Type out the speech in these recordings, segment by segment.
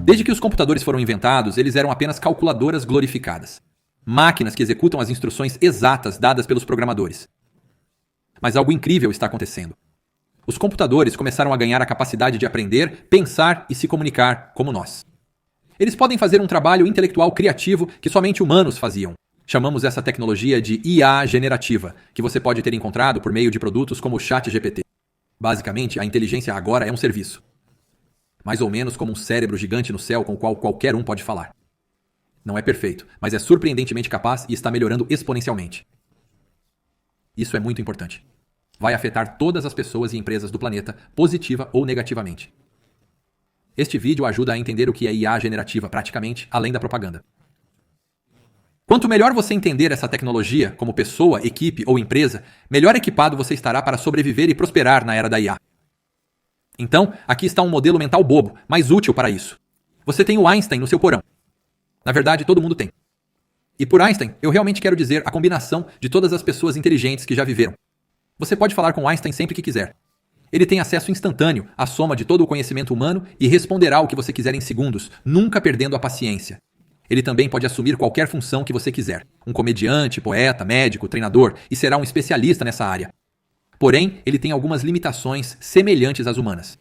Desde que os computadores foram inventados, eles eram apenas calculadoras glorificadas. Máquinas que executam as instruções exatas dadas pelos programadores. Mas algo incrível está acontecendo. Os computadores começaram a ganhar a capacidade de aprender, pensar e se comunicar como nós. Eles podem fazer um trabalho intelectual criativo que somente humanos faziam. Chamamos essa tecnologia de IA generativa, que você pode ter encontrado por meio de produtos como o ChatGPT. Basicamente, a inteligência agora é um serviço. Mais ou menos como um cérebro gigante no céu com o qual qualquer um pode falar. Não é perfeito, mas é surpreendentemente capaz e está melhorando exponencialmente. Isso é muito importante. Vai afetar todas as pessoas e empresas do planeta, positiva ou negativamente. Este vídeo ajuda a entender o que é IA generativa, praticamente, além da propaganda. Quanto melhor você entender essa tecnologia, como pessoa, equipe ou empresa, melhor equipado você estará para sobreviver e prosperar na era da IA. Então, aqui está um modelo mental bobo, mas útil para isso. Você tem o Einstein no seu porão. Na verdade, todo mundo tem. E por Einstein, eu realmente quero dizer a combinação de todas as pessoas inteligentes que já viveram. Você pode falar com Einstein sempre que quiser. Ele tem acesso instantâneo à soma de todo o conhecimento humano e responderá o que você quiser em segundos, nunca perdendo a paciência. Ele também pode assumir qualquer função que você quiser. Um comediante, poeta, médico, treinador, e será um especialista nessa área. Porém, ele tem algumas limitações semelhantes às humanas.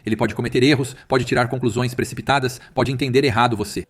Ele pode cometer erros, pode tirar conclusões precipitadas, pode entender errado você.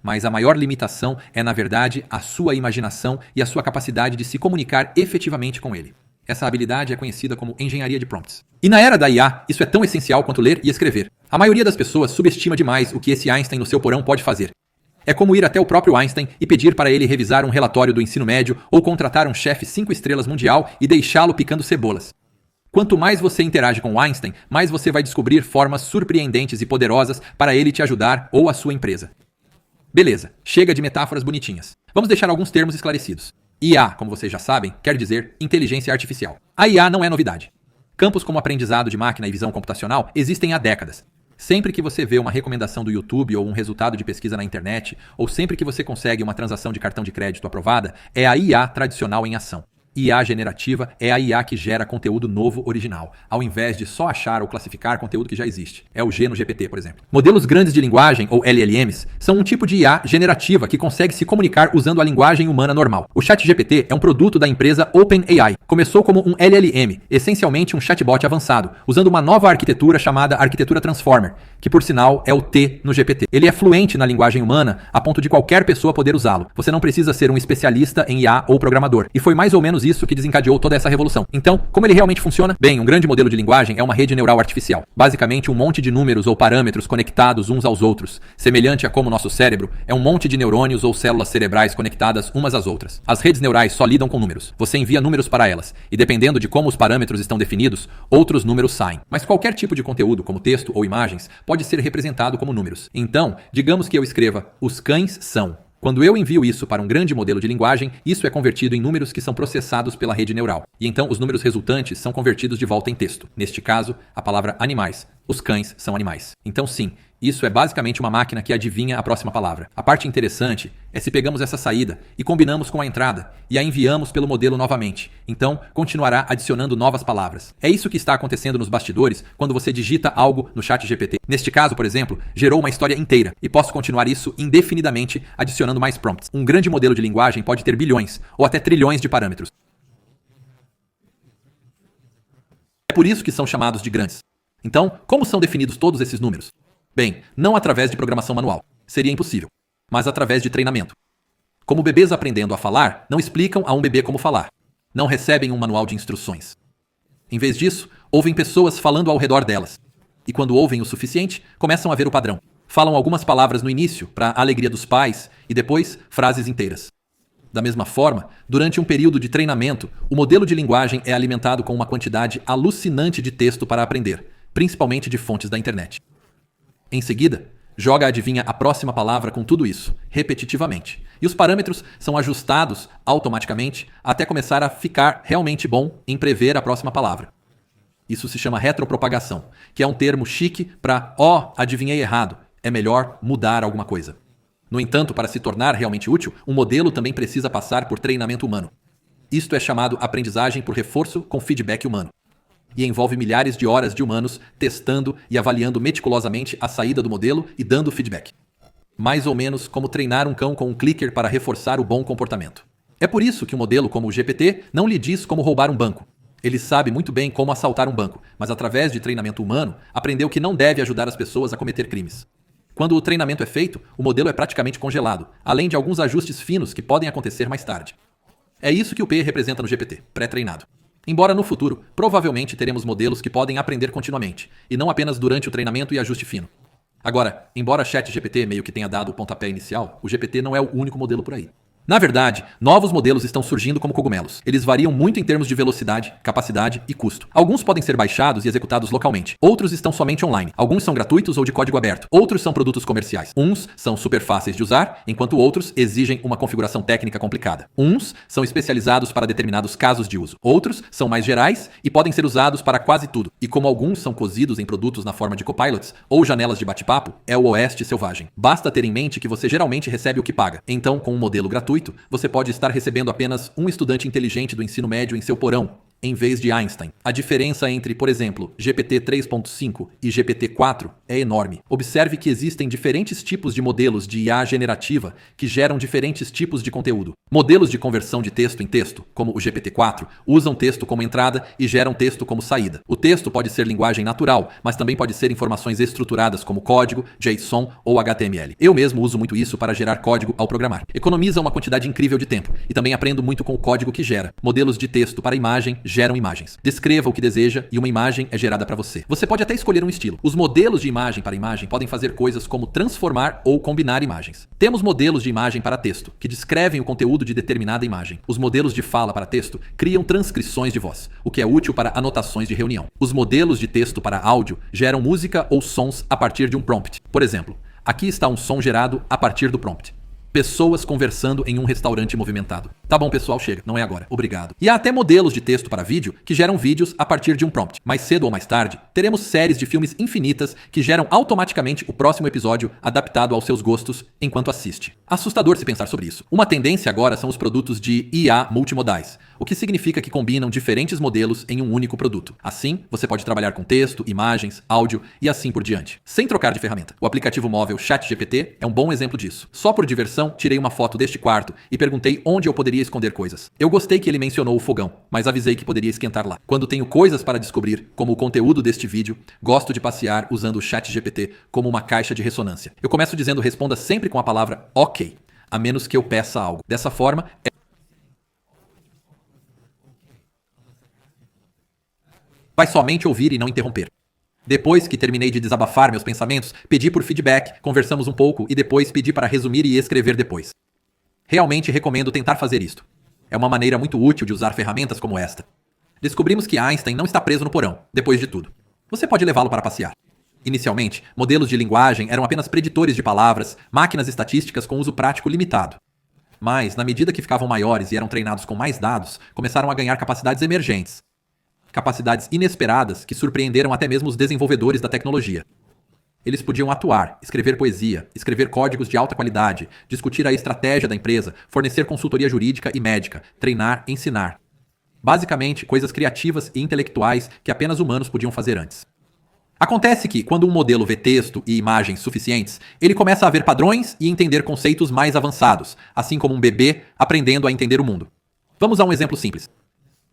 Mas a maior limitação é, na verdade, a sua imaginação e a sua capacidade de se comunicar efetivamente com ele. Essa habilidade é conhecida como engenharia de prompts. E na era da IA, isso é tão essencial quanto ler e escrever. A maioria das pessoas subestima demais o que esse Einstein no seu porão pode fazer. É como ir até o próprio Einstein e pedir para ele revisar um relatório do ensino médio ou contratar um chefe 5 estrelas mundial e deixá-lo picando cebolas. Quanto mais você interage com Einstein, mais você vai descobrir formas surpreendentes e poderosas para ele te ajudar ou a sua empresa. Beleza, chega de metáforas bonitinhas. Vamos deixar alguns termos esclarecidos. IA, como vocês já sabem, quer dizer inteligência artificial. A IA não é novidade. Campos como aprendizado de máquina e visão computacional existem há décadas. Sempre que você vê uma recomendação do YouTube ou um resultado de pesquisa na internet, ou sempre que você consegue uma transação de cartão de crédito aprovada, é a IA tradicional em ação. IA generativa é a IA que gera conteúdo novo original, ao invés de só achar ou classificar conteúdo que já existe. É o G no GPT, por exemplo. Modelos grandes de linguagem, ou LLMs, são um tipo de IA generativa que consegue se comunicar usando a linguagem humana normal. O ChatGPT é um produto da empresa OpenAI. Começou como um LLM, essencialmente um chatbot avançado, usando uma nova arquitetura chamada arquitetura Transformer, que por sinal é o T no GPT. Ele é fluente na linguagem humana a ponto de qualquer pessoa poder usá-lo. Você não precisa ser um especialista em IA ou programador. E foi mais ou menos isso que desencadeou toda essa revolução. Então, como ele realmente funciona? Bem, um grande modelo de linguagem é uma rede neural artificial. Basicamente, um monte de números ou parâmetros conectados uns aos outros, semelhante a como nosso cérebro é um monte de neurônios ou células cerebrais conectadas umas às outras. As redes neurais só lidam com números. Você envia números para elas, e dependendo de como os parâmetros estão definidos, outros números saem. Mas qualquer tipo de conteúdo, como texto ou imagens, pode ser representado como números. Então, digamos que eu escreva: os cães são. Quando eu envio isso para um grande modelo de linguagem, isso é convertido em números que são processados pela rede neural. E então os números resultantes são convertidos de volta em texto. Neste caso, a palavra animais. Os cães são animais. Então sim, isso é basicamente uma máquina que adivinha a próxima palavra. A parte interessante é se pegamos essa saída e combinamos com a entrada e a enviamos pelo modelo novamente. Então, continuará adicionando novas palavras. É isso que está acontecendo nos bastidores quando você digita algo no ChatGPT. Neste caso, por exemplo, gerou uma história inteira e posso continuar isso indefinidamente adicionando mais prompts. Um grande modelo de linguagem pode ter bilhões ou até trilhões de parâmetros. É por isso que são chamados de grandes. Então, como são definidos todos esses números? Bem, não através de programação manual. Seria impossível. Mas através de treinamento. Como bebês aprendendo a falar, não explicam a um bebê como falar. Não recebem um manual de instruções. Em vez disso, ouvem pessoas falando ao redor delas. E quando ouvem o suficiente, começam a ver o padrão. Falam algumas palavras no início, para a alegria dos pais, e depois frases inteiras. Da mesma forma, durante um período de treinamento, o modelo de linguagem é alimentado com uma quantidade alucinante de texto para aprender, principalmente de fontes da internet. Em seguida, joga adivinha a próxima palavra com tudo isso, repetitivamente. E os parâmetros são ajustados automaticamente até começar a ficar realmente bom em prever a próxima palavra. Isso se chama retropropagação, que é um termo chique para adivinhei errado, é melhor mudar alguma coisa. No entanto, para se tornar realmente útil, um modelo também precisa passar por treinamento humano. Isto é chamado aprendizagem por reforço com feedback humano. e envolve milhares de horas de humanos testando e avaliando meticulosamente a saída do modelo e dando feedback. Mais ou menos como treinar um cão com um clicker para reforçar o bom comportamento. É por isso que um modelo como o GPT não lhe diz como roubar um banco. Ele sabe muito bem como assaltar um banco, mas através de treinamento humano, aprendeu que não deve ajudar as pessoas a cometer crimes. Quando o treinamento é feito, o modelo é praticamente congelado, além de alguns ajustes finos que podem acontecer mais tarde. É isso que o P representa no GPT, pré-treinado. Embora no futuro, provavelmente teremos modelos que podem aprender continuamente, e não apenas durante o treinamento e ajuste fino. Agora, embora ChatGPT meio que tenha dado o pontapé inicial, o GPT não é o único modelo por aí. Na verdade, novos modelos estão surgindo como cogumelos. Eles variam muito em termos de velocidade, capacidade e custo. Alguns podem ser baixados e executados localmente. Outros estão somente online. Alguns são gratuitos ou de código aberto. Outros são produtos comerciais. Uns são super fáceis de usar, enquanto outros exigem uma configuração técnica complicada. Uns são especializados para determinados casos de uso. Outros são mais gerais e podem ser usados para quase tudo. E como alguns são cozidos em produtos na forma de copilots ou janelas de bate-papo, é o oeste selvagem. Basta ter em mente que você geralmente recebe o que paga. Então, com um modelo gratuito, você pode estar recebendo apenas um estudante inteligente do ensino médio em seu porão, em vez de Einstein. A diferença entre, por exemplo, GPT 3.5 e GPT 4 é enorme. Observe que existem diferentes tipos de modelos de IA generativa que geram diferentes tipos de conteúdo. Modelos de conversão de texto em texto, como o GPT 4, usam texto como entrada e geram texto como saída. O texto pode ser linguagem natural, mas também pode ser informações estruturadas como código, JSON ou HTML. Eu mesmo uso muito isso para gerar código ao programar. Economiza uma quantidade incrível de tempo e também aprendo muito com o código que gera. Modelos de texto para imagem geram imagens. Descreva o que deseja e uma imagem é gerada para você. Você pode até escolher um estilo. Os modelos de imagem para imagem podem fazer coisas como transformar ou combinar imagens. Temos modelos de imagem para texto, que descrevem o conteúdo de determinada imagem. Os modelos de fala para texto criam transcrições de voz, o que é útil para anotações de reunião. Os modelos de texto para áudio geram música ou sons a partir de um prompt. Por exemplo, aqui está um som gerado a partir do prompt. Pessoas conversando em um restaurante movimentado. Tá bom, pessoal, chega. Não é agora. Obrigado. E há até modelos de texto para vídeo que geram vídeos a partir de um prompt. Mais cedo ou mais tarde, teremos séries de filmes infinitas que geram automaticamente o próximo episódio adaptado aos seus gostos enquanto assiste. Assustador se pensar sobre isso. Uma tendência agora são os produtos de IA multimodais, o que significa que combinam diferentes modelos em um único produto. Assim, você pode trabalhar com texto, imagens, áudio e assim por diante, sem trocar de ferramenta. O aplicativo móvel ChatGPT é um bom exemplo disso. Só por diversão, tirei uma foto deste quarto e perguntei onde eu poderia esconder coisas. Eu gostei que ele mencionou o fogão, mas avisei que poderia esquentar lá. Quando tenho coisas para descobrir, como o conteúdo deste vídeo, gosto de passear usando o ChatGPT como uma caixa de ressonância. Eu começo dizendo responda sempre com a palavra OK, a menos que eu peça algo. Dessa forma, vai somente ouvir e não interromper. Depois que terminei de desabafar meus pensamentos, pedi por feedback, conversamos um pouco e depois pedi para resumir e escrever depois. Realmente recomendo tentar fazer isto. É uma maneira muito útil de usar ferramentas como esta. Descobrimos que Einstein não está preso no porão, depois de tudo. Você pode levá-lo para passear. Inicialmente, modelos de linguagem eram apenas preditores de palavras, máquinas estatísticas com uso prático limitado. Mas, na medida que ficavam maiores e eram treinados com mais dados, começaram a ganhar capacidades emergentes. Capacidades inesperadas que surpreenderam até mesmo os desenvolvedores da tecnologia. Eles podiam atuar, escrever poesia, escrever códigos de alta qualidade, discutir a estratégia da empresa, fornecer consultoria jurídica e médica, treinar, ensinar. Basicamente, coisas criativas e intelectuais que apenas humanos podiam fazer antes. Acontece que, quando um modelo vê texto e imagens suficientes, ele começa a ver padrões e entender conceitos mais avançados, assim como um bebê aprendendo a entender o mundo. Vamos a um exemplo simples.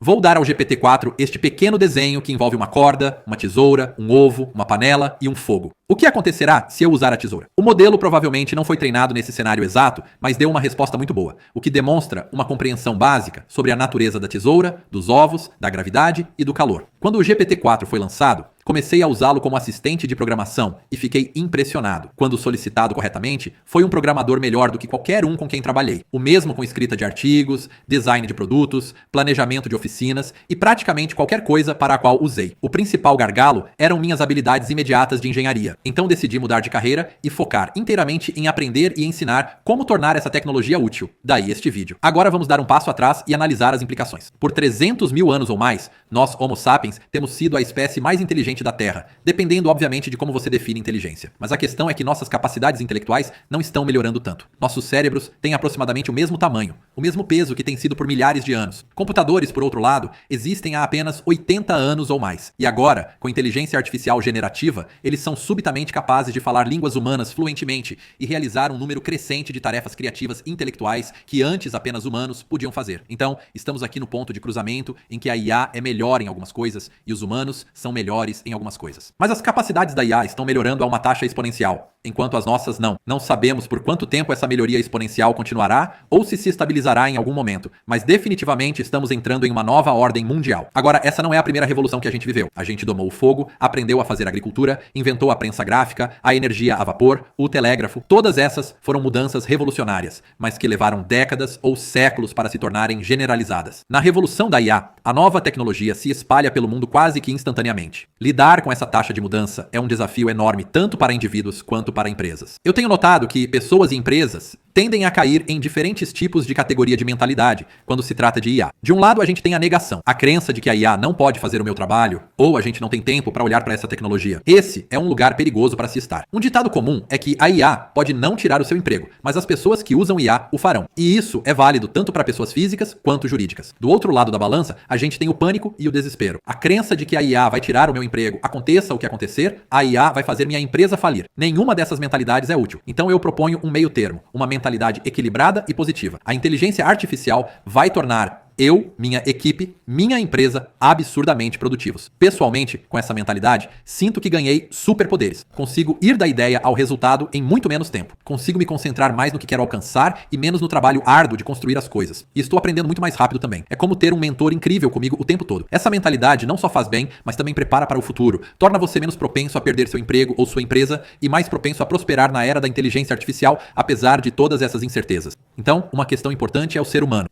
Vou dar ao GPT-4 este pequeno desenho que envolve uma corda, uma tesoura, um ovo, uma panela e um fogo. O que acontecerá se eu usar a tesoura? O modelo provavelmente não foi treinado nesse cenário exato, mas deu uma resposta muito boa, o que demonstra uma compreensão básica sobre a natureza da tesoura, dos ovos, da gravidade e do calor. Quando o GPT-4 foi lançado, comecei a usá-lo como assistente de programação e fiquei impressionado. Quando solicitado corretamente, foi um programador melhor do que qualquer um com quem trabalhei. O mesmo com escrita de artigos, design de produtos, planejamento de oficinas e praticamente qualquer coisa para a qual usei. O principal gargalo eram minhas habilidades imediatas de engenharia. Então decidi mudar de carreira e focar inteiramente em aprender e ensinar como tornar essa tecnologia útil. Daí este vídeo. Agora vamos dar um passo atrás e analisar as implicações. Por 300 mil anos ou mais, nós, Homo sapiens, temos sido a espécie mais inteligente continente da Terra, dependendo obviamente de como você define inteligência. Mas a questão é que nossas capacidades intelectuais não estão melhorando tanto. Nossos cérebros têm aproximadamente o mesmo tamanho, o mesmo peso que tem sido por milhares de anos. Computadores, por outro lado, existem há apenas 80 anos ou mais. E agora, com inteligência artificial generativa, eles são subitamente capazes de falar línguas humanas fluentemente e realizar um número crescente de tarefas criativas intelectuais que antes apenas humanos podiam fazer. Então, estamos aqui no ponto de cruzamento em que a IA é melhor em algumas coisas e os humanos são melhores em algumas coisas. Mas as capacidades da IA estão melhorando a uma taxa exponencial, enquanto as nossas não. Não sabemos por quanto tempo essa melhoria exponencial continuará ou se estabilizará em algum momento, mas definitivamente estamos entrando em uma nova ordem mundial. Agora, essa não é a primeira revolução que a gente viveu. A gente domou o fogo, aprendeu a fazer agricultura, inventou a prensa gráfica, a energia a vapor, o telégrafo. Todas essas foram mudanças revolucionárias, mas que levaram décadas ou séculos para se tornarem generalizadas. Na revolução da IA, a nova tecnologia se espalha pelo mundo quase que instantaneamente. Lidar com essa taxa de mudança é um desafio enorme tanto para indivíduos quanto para empresas. Eu tenho notado que pessoas e empresas tendem a cair em diferentes tipos de categoria de mentalidade quando se trata de IA. De um lado, a gente tem a negação, a crença de que a IA não pode fazer o meu trabalho, ou a gente não tem tempo para olhar para essa tecnologia. Esse é um lugar perigoso para se estar. Um ditado comum é que a IA pode não tirar o seu emprego, mas as pessoas que usam IA o farão. E isso é válido tanto para pessoas físicas quanto jurídicas. Do outro lado da balança, a gente tem o pânico e o desespero. A crença de que a IA vai tirar o meu emprego, aconteça o que acontecer, a IA vai fazer minha empresa falir. Nenhuma dessas mentalidades é útil. Então eu proponho um meio termo, uma mentalidade equilibrada e positiva. A inteligência artificial vai tornar eu, minha equipe, minha empresa absurdamente produtivos. Pessoalmente, com essa mentalidade, sinto que ganhei superpoderes. Consigo ir da ideia ao resultado em muito menos tempo. Consigo me concentrar mais no que quero alcançar e menos no trabalho árduo de construir as coisas. E estou aprendendo muito mais rápido também. É como ter um mentor incrível comigo o tempo todo. Essa mentalidade não só faz bem, mas também prepara para o futuro. Torna você menos propenso a perder seu emprego ou sua empresa e mais propenso a prosperar na era da inteligência artificial, apesar de todas essas incertezas. Então, uma questão importante é o ser humano.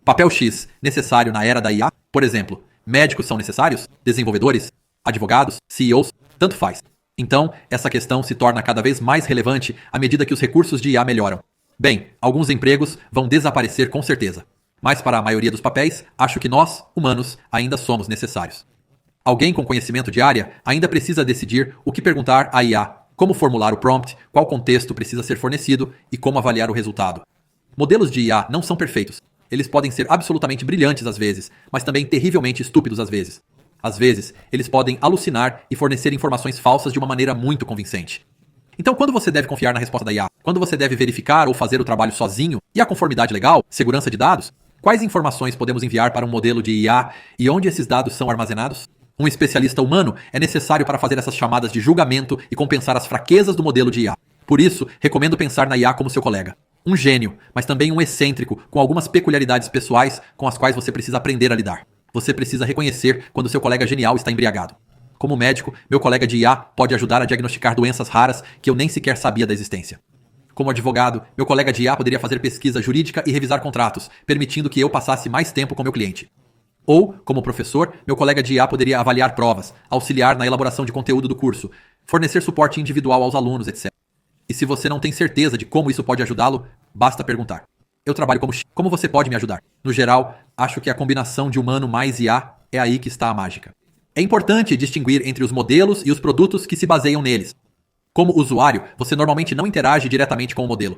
Papel X necessário na era da IA? Por exemplo, médicos são necessários? Desenvolvedores? Advogados? CEOs? Tanto faz. Então, essa questão se torna cada vez mais relevante à medida que os recursos de IA melhoram. Bem, alguns empregos vão desaparecer com certeza. Mas para a maioria dos papéis, acho que nós, humanos, ainda somos necessários. Alguém com conhecimento de área ainda precisa decidir o que perguntar à IA, como formular o prompt, qual contexto precisa ser fornecido e como avaliar o resultado. Modelos de IA não são perfeitos. Eles podem ser absolutamente brilhantes às vezes, mas também terrivelmente estúpidos às vezes. Às vezes, eles podem alucinar e fornecer informações falsas de uma maneira muito convincente. Então, quando você deve confiar na resposta da IA? Quando você deve verificar ou fazer o trabalho sozinho? E a conformidade legal? Segurança de dados? Quais informações podemos enviar para um modelo de IA e onde esses dados são armazenados? Um especialista humano é necessário para fazer essas chamadas de julgamento e compensar as fraquezas do modelo de IA. Por isso, recomendo pensar na IA como seu colega. Um gênio, mas também um excêntrico, com algumas peculiaridades pessoais com as quais você precisa aprender a lidar. Você precisa reconhecer quando seu colega genial está embriagado. Como médico, meu colega de IA pode ajudar a diagnosticar doenças raras que eu nem sequer sabia da existência. Como advogado, meu colega de IA poderia fazer pesquisa jurídica e revisar contratos, permitindo que eu passasse mais tempo com meu cliente. Ou, como professor, meu colega de IA poderia avaliar provas, auxiliar na elaboração de conteúdo do curso, fornecer suporte individual aos alunos, etc. E se você não tem certeza de como isso pode ajudá-lo, basta perguntar. Eu trabalho como X. Como você pode me ajudar? No geral, acho que a combinação de humano mais IA é aí que está a mágica. É importante distinguir entre os modelos e os produtos que se baseiam neles. Como usuário, você normalmente não interage diretamente com o modelo.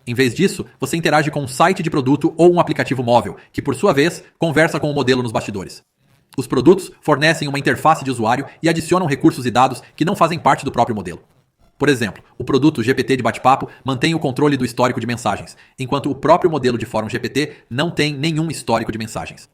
Em vez disso, você interage com um site de produto ou um aplicativo móvel, que por sua vez, conversa com o modelo nos bastidores. Os produtos fornecem uma interface de usuário e adicionam recursos e dados que não fazem parte do próprio modelo. Por exemplo, o produto GPT de bate-papo mantém o controle do histórico de mensagens, enquanto o próprio modelo de fórum GPT não tem nenhum histórico de mensagens.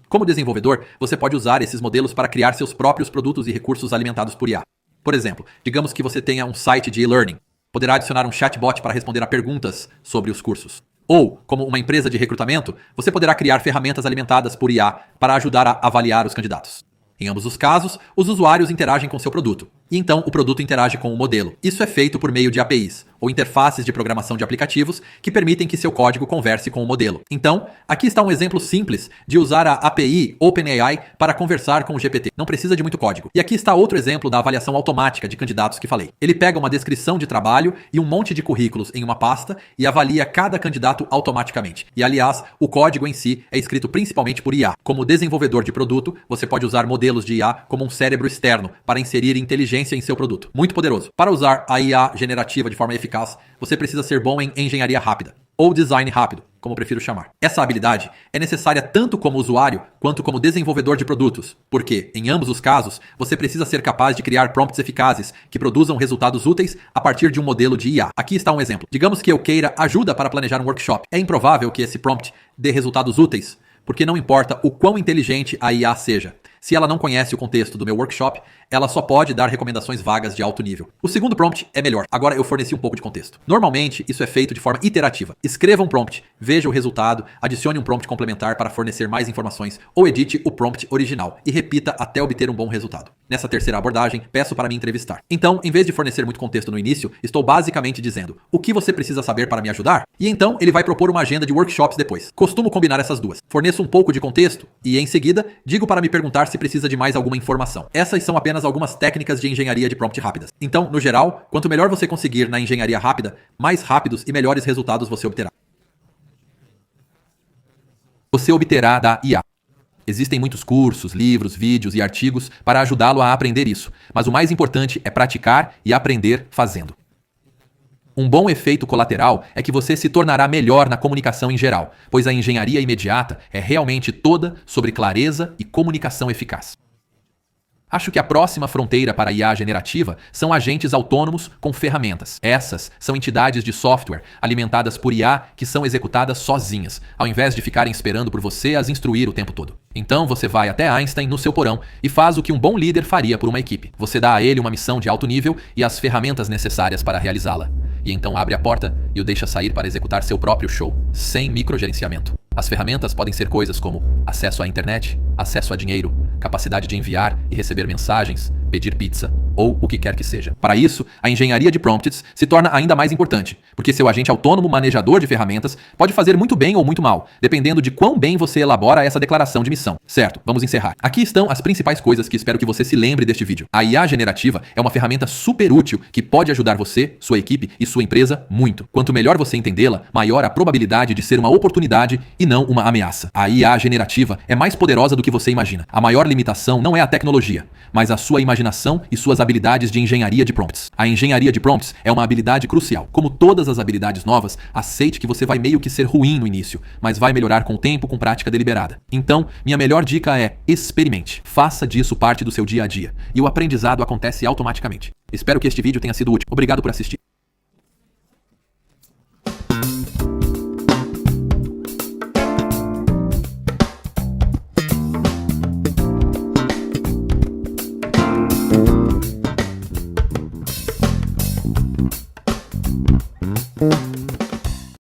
Como desenvolvedor, você pode usar esses modelos para criar seus próprios produtos e recursos alimentados por IA. Por exemplo, digamos que você tenha um site de e-learning. Poderá adicionar um chatbot para responder a perguntas sobre os cursos. Ou, como uma empresa de recrutamento, você poderá criar ferramentas alimentadas por IA para ajudar a avaliar os candidatos. Em ambos os casos, os usuários interagem com seu produto. e então o produto interage com o modelo. Isso é feito por meio de APIs, ou interfaces de programação de aplicativos, que permitem que seu código converse com o modelo. Então, aqui está um exemplo simples de usar a API OpenAI para conversar com o GPT. Não precisa de muito código. E aqui está outro exemplo da avaliação automática de candidatos que falei. Ele pega uma descrição de trabalho e um monte de currículos em uma pasta e avalia cada candidato automaticamente. E aliás, o código em si é escrito principalmente por IA. Como desenvolvedor de produto, você pode usar modelos de IA como um cérebro externo para inserir inteligência em seu produto. Muito poderoso. Para usar a IA generativa de forma eficaz, você precisa ser bom em engenharia rápida, ou design rápido, como prefiro chamar. Essa habilidade é necessária tanto como usuário quanto como desenvolvedor de produtos, porque, em ambos os casos, você precisa ser capaz de criar prompts eficazes que produzam resultados úteis a partir de um modelo de IA. Aqui está um exemplo. Digamos que eu queira ajuda para planejar um workshop. É improvável que esse prompt dê resultados úteis, porque não importa o quão inteligente a IA seja. Se ela não conhece o contexto do meu workshop, ela só pode dar recomendações vagas de alto nível. O segundo prompt é melhor. Agora eu forneci um pouco de contexto. Normalmente, isso é feito de forma iterativa. Escreva um prompt, veja o resultado, adicione um prompt complementar para fornecer mais informações ou edite o prompt original e repita até obter um bom resultado. Nessa terceira abordagem, peço para me entrevistar. Então, em vez de fornecer muito contexto no início, estou basicamente dizendo: o que você precisa saber para me ajudar? E então, ele vai propor uma agenda de workshops depois. Costumo combinar essas duas. Forneço um pouco de contexto e, em seguida, digo para me perguntar se precisa de mais alguma informação. Essas são apenas algumas técnicas de engenharia de prompt rápidas. Então, no geral, quanto melhor você conseguir na engenharia rápida, mais rápidos e melhores resultados você obterá. Você obterá da IA. Existem muitos cursos, livros, vídeos e artigos para ajudá-lo a aprender isso, mas o mais importante é praticar e aprender fazendo. Um bom efeito colateral é que você se tornará melhor na comunicação em geral, pois a engenharia imediata é realmente toda sobre clareza e comunicação eficaz. Acho que a próxima fronteira para a IA generativa são agentes autônomos com ferramentas. Essas são entidades de software alimentadas por IA que são executadas sozinhas, ao invés de ficarem esperando por você as instruir o tempo todo. Então você vai até Einstein no seu porão e faz o que um bom líder faria por uma equipe. Você dá a ele uma missão de alto nível e as ferramentas necessárias para realizá-la. E então abre a porta e o deixa sair para executar seu próprio show, sem microgerenciamento. As ferramentas podem ser coisas como acesso à internet, acesso a dinheiro, capacidade de enviar e receber mensagens, pedir pizza ou o que quer que seja. Para isso, a engenharia de prompts se torna ainda mais importante, porque seu agente autônomo manejador de ferramentas pode fazer muito bem ou muito mal, dependendo de quão bem você elabora essa declaração de missão. Certo, vamos encerrar. Aqui estão as principais coisas que espero que você se lembre deste vídeo. A IA generativa é uma ferramenta super útil que pode ajudar você, sua equipe e sua empresa muito. Quanto melhor você entendê-la, maior a probabilidade de ser uma oportunidade e não uma ameaça. A IA generativa é mais poderosa do que você imagina. A maior limitação não é a tecnologia, mas a sua imaginação e suas habilidades de engenharia de prompts. A engenharia de prompts é uma habilidade crucial. Como todas as habilidades novas, aceite que você vai meio que ser ruim no início, mas vai melhorar com o tempo com prática deliberada. Então, minha melhor dica é: experimente. Faça disso parte do seu dia a dia. E o aprendizado acontece automaticamente. Espero que este vídeo tenha sido útil. Obrigado por assistir.